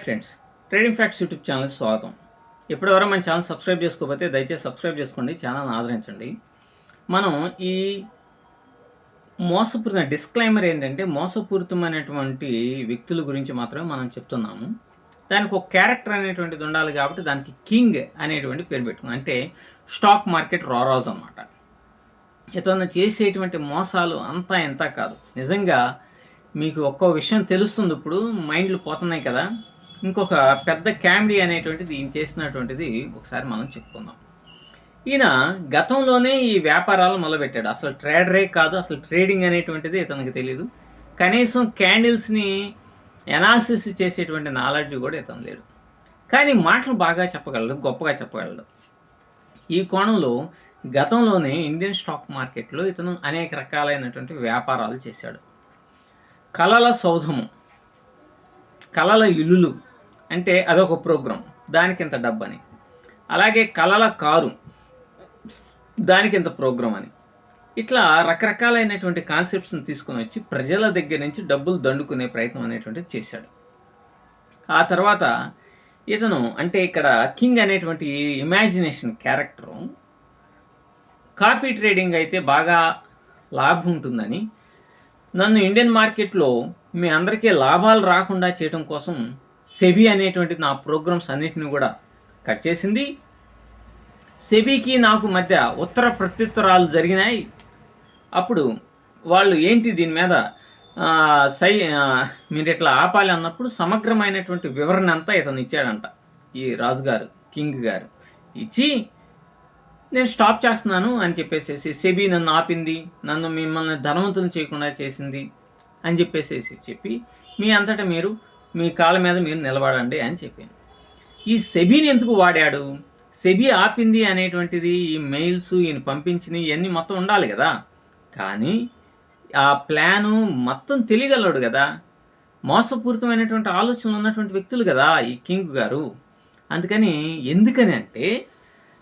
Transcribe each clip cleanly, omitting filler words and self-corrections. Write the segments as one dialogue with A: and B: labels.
A: Friends, trading facts YouTube ఛానల్కి స్వాగతం. ఇప్పటివరకు మన ఛానల్ సబ్స్క్రైబ్ చేసుకోకపోతే దయచేసి సబ్స్క్రైబ్ చేసుకోండి, ఛానల్ని ఆదరించండి. మనం ఈ మోసపూరిత డిస్క్లైమర్ ఏంటంటే, మోసపూరితమైనటువంటి వ్యక్తుల గురించి మాత్రమే మనం చెప్తున్నాము. దానికి ఒక క్యారెక్టర్ అనేటువంటిది ఉండాలి కాబట్టి దానికి కింగ్ అనేటువంటి పేరు పెట్టుకున్నాం. అంటే స్టాక్ మార్కెట్ రారాజు అన్నమాట. ఇతను చేసేటువంటి మోసాలు అంతా ఇంత కాదు. నిజంగా మీకు ఒక్కో విషయం తెలుస్తుంది, ఇప్పుడు మైండ్లు పోతున్నాయి కదా. ఇంకొక పెద్ద కామెడీ అనేటువంటిది ఈయన చేసినటువంటిది ఒకసారి మనం చెప్పుకుందాం. ఈయన గతంలోనే ఈ వ్యాపారాలు మొదలుపెట్టాడు. అసలు ట్రేడరే కాదు, అసలు ట్రేడింగ్ అనేటువంటిది ఇతనికి తెలియదు. కనీసం క్యాండిల్స్ని ఎనాలిసిస్ చేసేటువంటి నాలెడ్జ్ కూడా ఇతను లేడు. కానీ మాటలు బాగా చెప్పగలడు, గొప్పగా చెప్పగలడు. ఈ కోణంలో గతంలోనే ఇండియన్ స్టాక్ మార్కెట్లో ఇతను అనేక రకాలైనటువంటి వ్యాపారాలు చేశాడు. కలల సౌధము, కలల ఇల్లులు అంటే అదొక ప్రోగ్రాం, దానికి ఇంత డబ్బని. అలాగే కలల కారు, దానికి ఇంత ప్రోగ్రాం అని. ఇట్లా రకరకాలైనటువంటి కాన్సెప్ట్స్ని తీసుకొని వచ్చి ప్రజల దగ్గర నుంచి డబ్బులు దండుకునే ప్రయత్నం అనేటువంటిది చేశాడు. ఆ తర్వాత ఇతను అంటే ఇక్కడ కింగ్ అనేటువంటి ఇమాజినేషన్ క్యారెక్టరు కాపీ ట్రేడింగ్ అయితే బాగా లాభం ఉంటుందని, నన్ను ఇండియన్ మార్కెట్లో మీ అందరికీ లాభాలు రాకుండా చేయడం కోసం సెబీ అనేటువంటి నా ప్రోగ్రామ్స్ అన్నిటిని కూడా కట్ చేసింది. సెబీకి నాకు మధ్య ఉత్తర ప్రత్యుత్తరాలు జరిగినాయి. అప్పుడు వాళ్ళు ఏంటి దీని మీద మీరు ఇట్లా ఆపాలి అన్నప్పుడు సమగ్రమైనటువంటి వివరణ అంతా ఇతను ఇచ్చాడంట. ఈ రాజుగారు, కింగ్ గారు ఇచ్చి నేను స్టాప్ చేస్తున్నాను అని చెప్పేసి, సెబీ నన్ను ఆపింది, నన్ను మిమ్మల్ని ధనవంతులు చేయకుండా చేసింది అని చెప్పి మీ అంతటా మీరు మీ కాళ్ళ మీద మీరు నిలబడండి అని చెప్పాను. ఈ సెబీని ఎందుకు వాడాడు? సెబీ ఆపింది అనేటువంటిది ఈ మెయిల్స్ ఈయన పంపించినవి ఇవన్నీ మొత్తం ఉండాలి కదా. కానీ ఆ ప్లాను మొత్తం తెలియగలడు కదా. మోసపూరితమైనటువంటి ఆలోచనలు ఉన్నటువంటి వ్యక్తులు కదా ఈ కింగ్ గారు. అందుకని ఎందుకని అంటే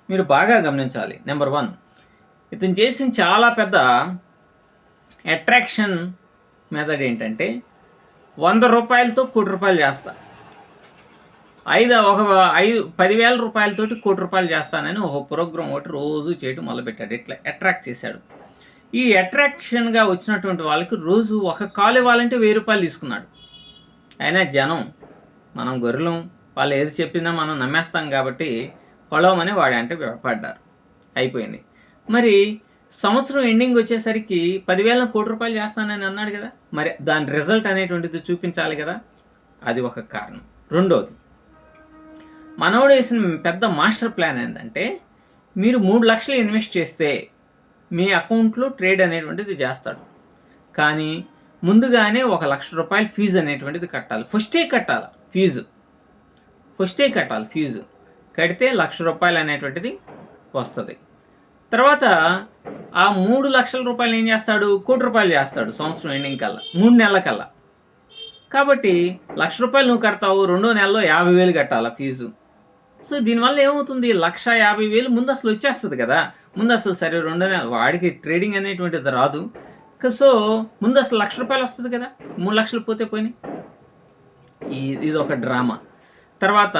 A: మీరు బాగా గమనించాలి. నెంబర్ 1, ఇతను చేసిన చాలా పెద్ద అట్రాక్షన్ మెథడ్ ఏంటంటే 100 రూపాయలతో ₹1,00,00,000 చేస్తా, 10,000 రూపాయలతోటి ₹1,00,00,000 చేస్తానని ఒక ప్రోగ్రామ్ ఒకటి రోజు చేయడం మొదలుపెట్టాడు. ఇట్లా అట్రాక్ట్ చేశాడు. ఈ అట్రాక్షన్గా వచ్చినటువంటి వాళ్ళకి రోజు ఒక కాల్ ఇవ్వాలంటే ₹1000 తీసుకున్నాడు. అయినా జనం, మనం గొర్రెలం, వాళ్ళు ఏది చెప్పినా మనం నమ్మేస్తాం కాబట్టి పొలవమని వాడంటే పడ్డారు. అయిపోయింది. మరి సంవత్సరం ఎండింగ్ వచ్చేసరికి 10,000 ₹1,00,00,000 చేస్తానని అన్నాడు కదా. మరి దాని రిజల్ట్ అనేటువంటిది చూపించాలి కదా. అది ఒక కారణం. రెండోది, మనోడు వేసిన పెద్ద మాస్టర్ ప్లాన్ ఏంటంటే, మీరు 3 లక్షలు ఇన్వెస్ట్ చేస్తే మీ అకౌంట్లో ట్రేడ్ అనేటువంటిది చేస్తాడు. కానీ ముందుగానే ₹1,00,000 ఫీజు అనేటువంటిది కట్టాలి. ఫస్టే కట్టాలి ఫీజు కడితే ₹1,00,000 అనేటువంటిది వస్తుంది. తర్వాత ఆ ₹3,00,000 ఏం చేస్తాడు? ₹1,00,00,000 చేస్తాడు సంవత్సరం ఎండింగ్ కల్లా, 3 నెలల కల్లా. కాబట్టి ₹1,00,000 నువ్వు కడతావు, రెండో నెలలో 50,000 కట్టాలా ఫీజు. సో దీనివల్ల ఏమవుతుంది? 1,50,000 ముందు అసలు వచ్చేస్తుంది కదా. ముందు అసలు సరే రెండో నెల వాడికి ట్రేడింగ్ అనేటువంటిది రాదు. సో ముందు అసలు ₹1,00,000 వస్తుంది కదా, 3 లక్షలు పోతే పోయినాయి. ఇది ఒక డ్రామా. తర్వాత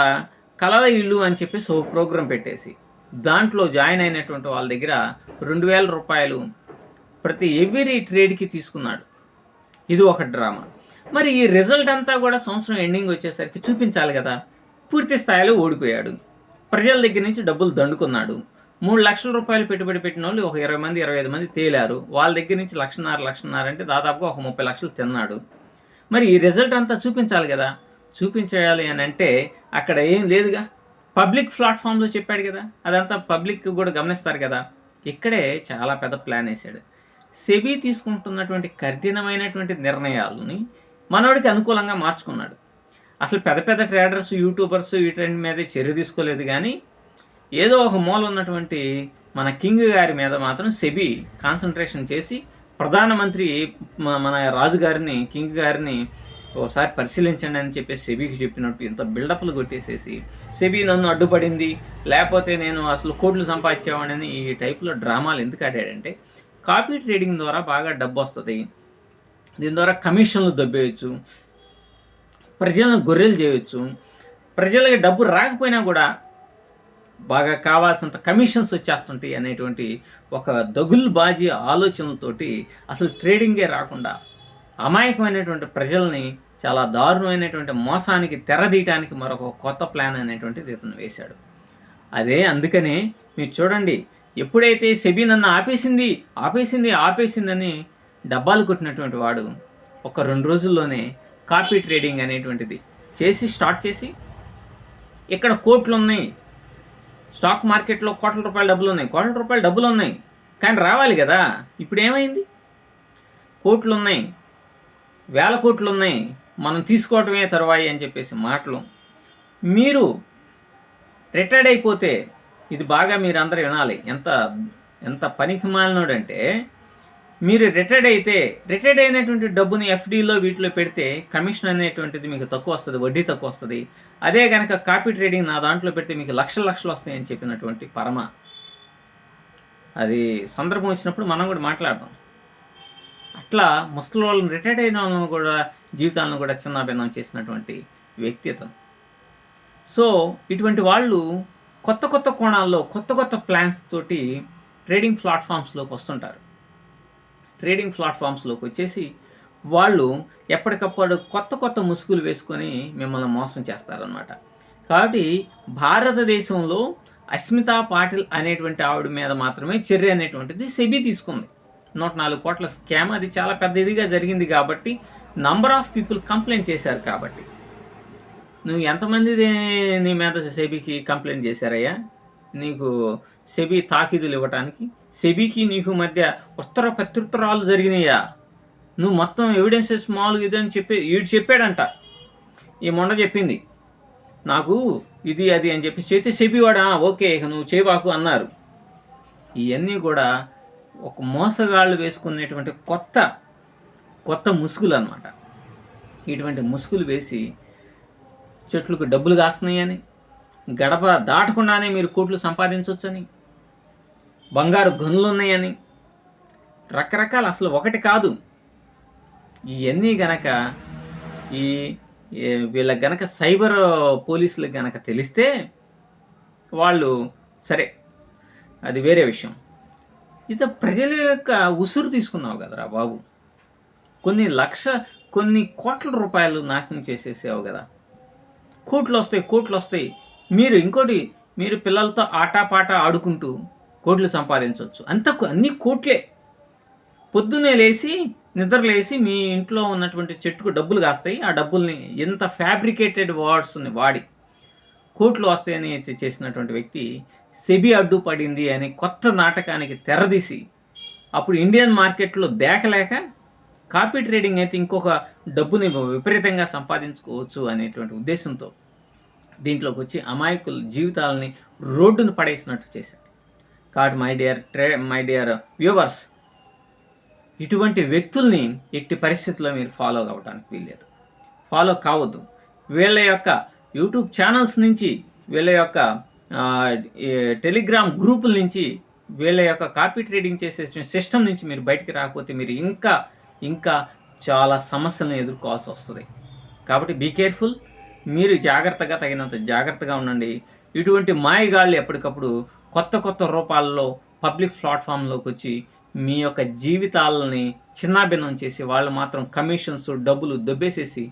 A: కలల ఇల్లు అని చెప్పేసి ఒక ప్రోగ్రాం పెట్టేసి దాంట్లో జాయిన్ అయినటువంటి వాళ్ళ దగ్గర ₹2,000 ప్రతి ఎవ్రీ ట్రేడ్కి తీసుకున్నాడు. ఇది ఒక డ్రామా. మరి ఈ రిజల్ట్ అంతా కూడా సంవత్సరం ఎండింగ్ వచ్చేసరికి చూపించాలి కదా. పూర్తి స్థాయిలో ఓడిపోయాడు. ప్రజల దగ్గర నుంచి డబ్బులు దండుకున్నాడు. ₹3,00,000 పెట్టుబడి పెట్టిన వాళ్ళు ఒక 20 మంది 25 మంది తేలారు. వాళ్ళ దగ్గర నుంచి ₹1,50,000 అంటే దాదాపుగా ఒక 30 లక్షలు తిన్నాడు. మరి ఈ రిజల్ట్ అంతా చూపించాలి కదా. చూపించాలి అని అంటే అక్కడ ఏం లేదుగా. పబ్లిక్ ప్లాట్ఫామ్లో చెప్పాడు కదా, అదంతా పబ్లిక్ కూడా గమనిస్తారు కదా. ఇక్కడే చాలా పెద్ద ప్లాన్ వేశాడు. సెబీ తీసుకుంటున్నటువంటి కఠినమైనటువంటి నిర్ణయాలని మనోడికి అనుకూలంగా మార్చుకున్నాడు. అసలు పెద్ద పెద్ద ట్రేడర్స్, యూట్యూబర్స్ వీటి మీద చర్య తీసుకోలేదు. కానీ ఏదో ఒక మూల ఉన్నటువంటి మన కింగ్ గారి మీద మాత్రం సెబీ కాన్సన్ట్రేషన్ చేసి ప్రధానమంత్రి మన రాజుగారిని, కింగ్ గారిని ఒకసారి పరిశీలించండి అని చెప్పేసి సెబీకి చెప్పినట్టు ఇంత బిల్డప్లు కొట్టేసేసి, సెబీ నన్ను అడ్డుపడింది, లేకపోతే నేను అసలు కోట్లు సంపాదించేవాడిని, ఈ టైప్లో డ్రామాలు ఎందుకు ఆడాడంటే, కాపీ ట్రేడింగ్ ద్వారా బాగా డబ్బు వస్తుంది, దీని ద్వారా కమిషన్లు దబ్బేయచ్చు, ప్రజలను గొర్రెలు చేయొచ్చు. ప్రజలకి డబ్బు రాకపోయినా కూడా బాగా కావాల్సినంత కమిషన్స్ వచ్చేస్తుంటాయి అనేటువంటి ఒక దగుల్బాజీ ఆలోచనలతోటి అసలు ట్రేడింగే రాకుండా అమాయకమైనటువంటి ప్రజల్ని చాలా దారుణమైనటువంటి మోసానికి తెరదీయటానికి మరొక కొత్త ప్లాన్ అనేటువంటిది ఇతను వేశాడు. అదే అందుకనే మీరు చూడండి, ఎప్పుడైతే సెబీ నన్ను ఆపేసిందని డబ్బాలు కొట్టినటువంటి వాడు ఒక 2 రోజుల్లోనే కాపీ ట్రేడింగ్ అనేటువంటిది స్టార్ట్ చేసి ఇక్కడ కోట్లు ఉన్నాయి, స్టాక్ మార్కెట్లో కోట్ల రూపాయల డబ్బులు ఉన్నాయి, కానీ రావాలి కదా. ఇప్పుడు ఏమైంది? కోట్లు ఉన్నాయి, వేల కోట్లు ఉన్నాయి, మనం తీసుకోవటమే తరువాయి అని చెప్పేసి మాటలు. మీరు రిటైర్డ్ అయిపోతే ఇది బాగా మీరు అందరూ వినాలి, ఎంత పనికిమాలినోడంటే, మీరు రిటైర్డ్ అయినటువంటి డబ్బుని ఎఫ్డీలో వీటిలో పెడితే కమిషన్ అనేటువంటిది మీకు తక్కువ వస్తుంది, వడ్డీ తక్కువ వస్తుంది. అదే కనుక కాపీ ట్రేడింగ్ నా దాంట్లో పెడితే మీకు లక్షలు వస్తాయని చెప్పినటువంటి అది సందర్భం వచ్చినప్పుడు మనం కూడా మాట్లాడదాం. అట్లా ముసలి వాళ్ళని, రిటైర్డ్ అయిన వాళ్ళని కూడా జీవితాలను కూడా చిన్నాభిన్నం చేసినటువంటి వ్యక్తి అతను. సో ఇటువంటి వాళ్ళు కొత్త కోణాల్లో కొత్త ప్లాన్స్ తోటి ట్రేడింగ్ ప్లాట్ఫామ్స్లోకి వస్తుంటారు. ట్రేడింగ్ ప్లాట్ఫామ్స్లోకి వచ్చేసి వాళ్ళు ఎప్పటికప్పుడు కొత్త ముసుగులు వేసుకొని మిమ్మల్ని మోసం చేస్తారనమాట. కాబట్టి భారతదేశంలో అస్మితా పాటిల్ అనేటువంటి ఆవిడ మీద మాత్రమే చర్య అనేటువంటిది సెబీ తీసుకుంది. 104 కోట్ల స్కామ్, అది చాలా పెద్ద ఇదిగా జరిగింది కాబట్టి నంబర్ ఆఫ్ పీపుల్ కంప్లైంట్ చేశారు. కాబట్టి నువ్వు ఎంతమంది నీ మీద సెబీకి కంప్లైంట్ చేశారయ్యా? నీకు సెబీ తాకీదులు ఇవ్వటానికి సెబీకి నీకు మధ్య ఉత్తర ప్రత్యుత్తరాలు జరిగినాయా? నువ్వు మొత్తం ఎవిడెన్సెస్ మామూలుగా ఇదని చెప్పాడంట. ఈ మొండ చెప్పింది నాకు ఇది అది అని చెప్పి సెబీ వాడా ఓకే ఇక నువ్వు చేయబాకు అన్నారు. ఇవన్నీ కూడా ఒక మోసగాళ్ళు వేసుకునేటువంటి కొత్త ముసుగులు అన్నమాట. ఇటువంటి ముసుగులు వేసి చెట్లకు డబ్బులు కాస్తున్నాయని, గడప దాటకుండానే మీరు కోట్లు సంపాదించవచ్చని, బంగారు గనులు ఉన్నాయని, రకరకాల, అసలు ఒకటి కాదు. ఇవన్నీ గనక వీళ్ళకి గనక సైబర్ పోలీసులకు గనక తెలిస్తే వాళ్ళు సరే, అది వేరే విషయం. ఇది ప్రజల యొక్క ఉసురు తీసుకున్నావు కదరా బాబు, కొన్ని కోట్ల రూపాయలు నాశనం చేసేసావు కదా. కోట్లు వస్తాయి. మీరు పిల్లలతో ఆటపాట ఆడుకుంటూ కోట్లు సంపాదించవచ్చు. అన్ని కోట్లే. పొద్దున్నే నిద్రలేసి మీ ఇంట్లో ఉన్నటువంటి చెట్టుకు డబ్బులు కాస్తాయి. ఆ డబ్బుల్ని ఎంత ఫ్యాబ్రికేటెడ్ వర్డ్స్ని వాడి కోట్లు వస్తాయని చేసినటువంటి వ్యక్తి సెబీ అడ్డుపడింది అని కొత్త నాటకానికి తెరదీసి, అప్పుడు ఇండియన్ మార్కెట్లో దేకలేక కాపీ ట్రేడింగ్ అయితే ఇంకొక డబ్బుని విపరీతంగా సంపాదించుకోవచ్చు అనేటువంటి ఉద్దేశంతో దీంట్లోకి వచ్చి అమాయకుల జీవితాలని రోడ్డును పడేసినట్టు చేశారు. కాబట్టి మై డియర్ వ్యూవర్స్, ఇటువంటి వ్యక్తుల్ని ఎట్టి పరిస్థితుల్లో మీరు ఫాలో అవ్వడానికి వీల్లేదు, ఫాలో కావద్దు. వీళ్ళ యొక్క యూట్యూబ్ ఛానల్స్ నుంచి, వీళ్ళ యొక్క టెలిగ్రామ్ గ్రూపుల నుంచి, వీళ్ళ యొక్క కాపీ ట్రేడింగ్ చేసే సిస్టమ్ నుంచి మీరు బయటికి రాకపోతే మీరు ఇంకా చాలా సమస్యలను ఎదుర్కోవాల్సి వస్తుంది. కాబట్టి బీ కేర్ఫుల్. మీరు తగినంత జాగ్రత్తగా ఉండండి. ఇటువంటి మాయగాళ్ళు ఎప్పటికప్పుడు కొత్త రూపాల్లో పబ్లిక్ ప్లాట్ఫామ్లోకి వచ్చి మీ యొక్క జీవితాలని చిన్నాభిన్నం చేసి వాళ్ళు మాత్రం కమిషన్స్, డబ్బులు దొబ్బేసేసి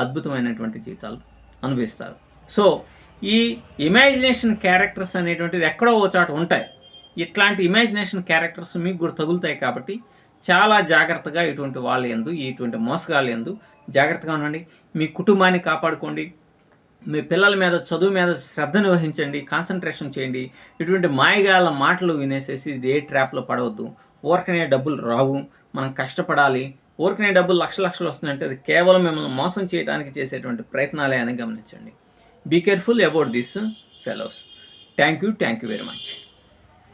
A: అద్భుతమైనటువంటి జీవితాలు అనుభవిస్తారు. సో ఈ ఇమాజినేషన్ క్యారెక్టర్స్ అనేటువంటిది ఎక్కడో ఓ చోట ఉంటాయి. ఇట్లాంటి ఇమాజినేషన్ క్యారెక్టర్స్ మీకు కూడా తగులుతాయి. కాబట్టి చాలా జాగ్రత్తగా ఇటువంటి మోసగాళ్ళ యందు జాగ్రత్తగా ఉండండి. మీ కుటుంబాన్ని కాపాడుకోండి. మీ పిల్లల మీద, చదువు మీద శ్రద్ధను వహించండి, కాన్సన్ట్రేషన్ చేయండి. ఇటువంటి మాయగాళ్ళ మాటలు వినేసేసి ఏ ట్రాప్లో పడవద్దు. ఊరకనే డబ్బులు రావు, మనం కష్టపడాలి. ఊరకనే డబ్బులు లక్షలు వస్తున్నాయంటే అది కేవలం మిమ్మల్ని మోసం చేయడానికి చేసేటువంటి ప్రయత్నాలే అని గమనించండి. Be careful about this fellows. Thank you very much.